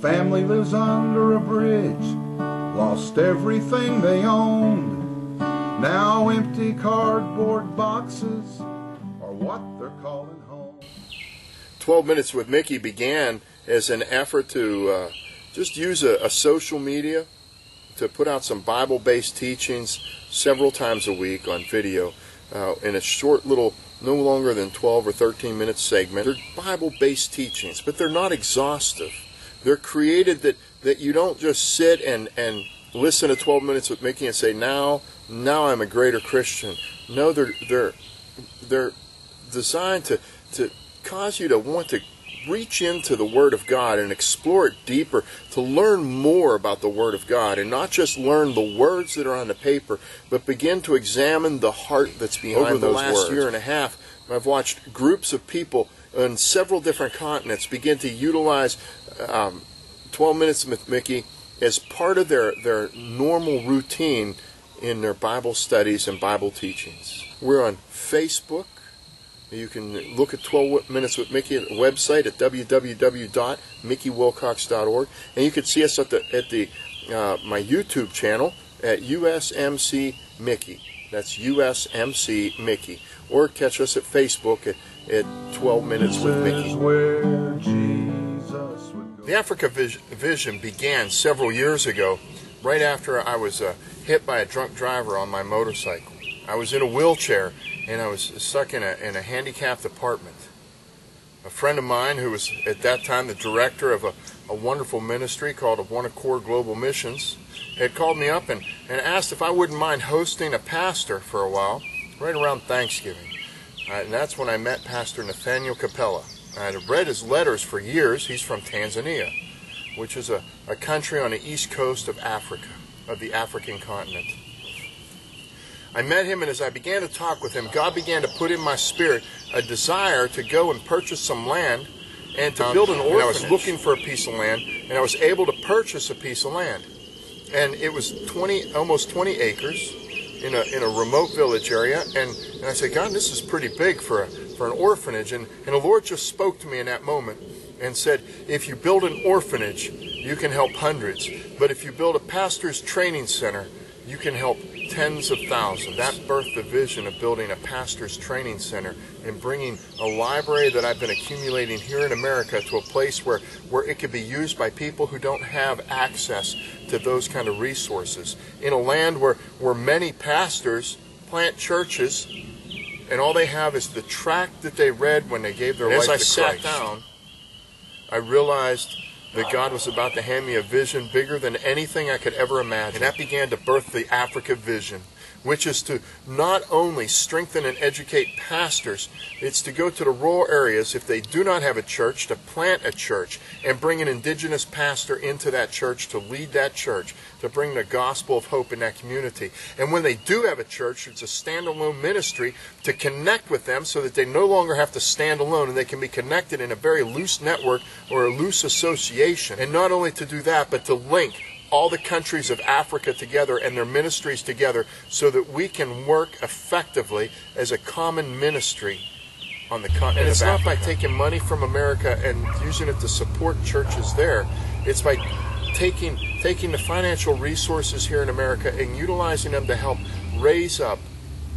family lives under a bridge, lost everything they owned. Now empty cardboard boxes are what they're calling home. 12 Minutes with Mickey began as an effort to just use a social media to put out some Bible-based teachings several times a week on video in a short little, no longer than 12 or 13 minute segment. They're Bible-based teachings, but they're not exhaustive. They're created that you don't just sit and listen to 12 Minutes with Mickey and say, now I'm a greater Christian. No, they're designed to cause you to want to reach into the Word of God and explore it deeper, to learn more about the Word of God, and not just learn the words that are on the paper, but begin to examine the heart that's behind those words. Over the last year and a half, I've watched groups of people on several different continents begin to utilize 12 Minutes with Mickey as part of their normal routine in their Bible studies and Bible teachings. We're on Facebook. You can look at 12 Minutes with Mickey at the website at www.mickeywilcox.org, and you can see us at my YouTube channel at USMC Mickey. That's USMC Mickey. Or catch us at Facebook at 12 Minutes with Mickey. The Africa Vision began several years ago, right after I was hit by a drunk driver on my motorcycle. I was in a wheelchair and I was stuck in a handicapped apartment. A friend of mine, who was at that time the director of a wonderful ministry called One Accord Global Missions, had called me up and asked if I wouldn't mind hosting a pastor for a while, right around Thanksgiving. And that's when I met Pastor Nathaniel Capella. I had read his letters for years. He's from Tanzania, which is a country on the east coast of Africa, of the African continent. I met him, and as I began to talk with him, God began to put in my spirit a desire to go and purchase some land and to build an orphanage. And I was looking for a piece of land, and I was able to purchase a piece of land. And it was almost 20 acres in a remote village area. And I said, God, this is pretty big for an orphanage. And the Lord just spoke to me in that moment and said, if you build an orphanage, you can help hundreds. But if you build a pastor's training center, you can help tens of thousands. That birthed the vision of building a pastor's training center and bringing a library that I've been accumulating here in America to a place where it could be used by people who don't have access to those kind of resources. In a land where many pastors plant churches and all they have is the tract that they read when they gave their life to Christ. As I sat down, I realized that God was about to hand me a vision bigger than anything I could ever imagine. And that began to birth the Africa Vision, which is to not only strengthen and educate pastors, it's to go to the rural areas, if they do not have a church, to plant a church and bring an indigenous pastor into that church to lead that church, to bring the gospel of hope in that community. And when they do have a church, it's a standalone ministry to connect with them so that they no longer have to stand alone and they can be connected in a very loose network or a loose association. And not only to do that, but to link all the countries of Africa together and their ministries together so that we can work effectively as a common ministry on the continent. And it's not by taking money from America and using it to support churches there. It's by taking the financial resources here in America and utilizing them to help raise up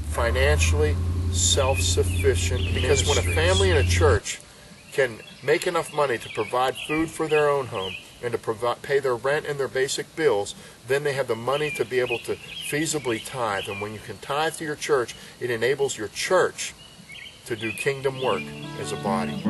financially self-sufficient. Because when a family in a church can make enough money to provide food for their own home and to pay their rent and their basic bills, then they have the money to be able to feasibly tithe. And when you can tithe to your church, it enables your church to do kingdom work as a body.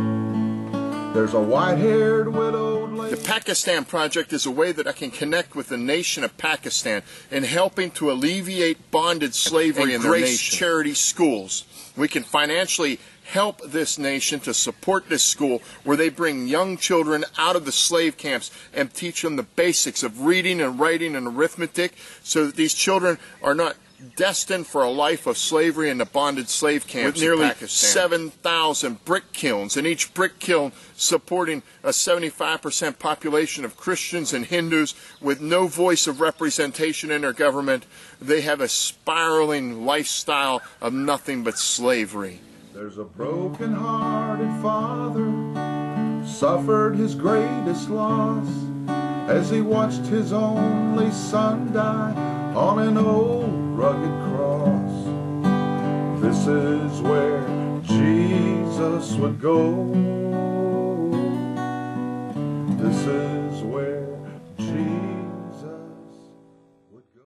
There's a white-haired widowed lady. The Pakistan Project is a way that I can connect with the nation of Pakistan in helping to alleviate bonded slavery in their nation. Charity schools. We can financially help this nation to support this school where they bring young children out of the slave camps and teach them the basics of reading and writing and arithmetic so that these children are not destined for a life of slavery in the bonded slave camps. With nearly 7,000 brick kilns, and each brick kiln supporting a 75% population of Christians and Hindus with no voice of representation in their government, they have a spiraling lifestyle of nothing but slavery. There's a broken-hearted father, suffered his greatest loss. as he watched his only son die on an old rugged cross. This is where Jesus would go. This is where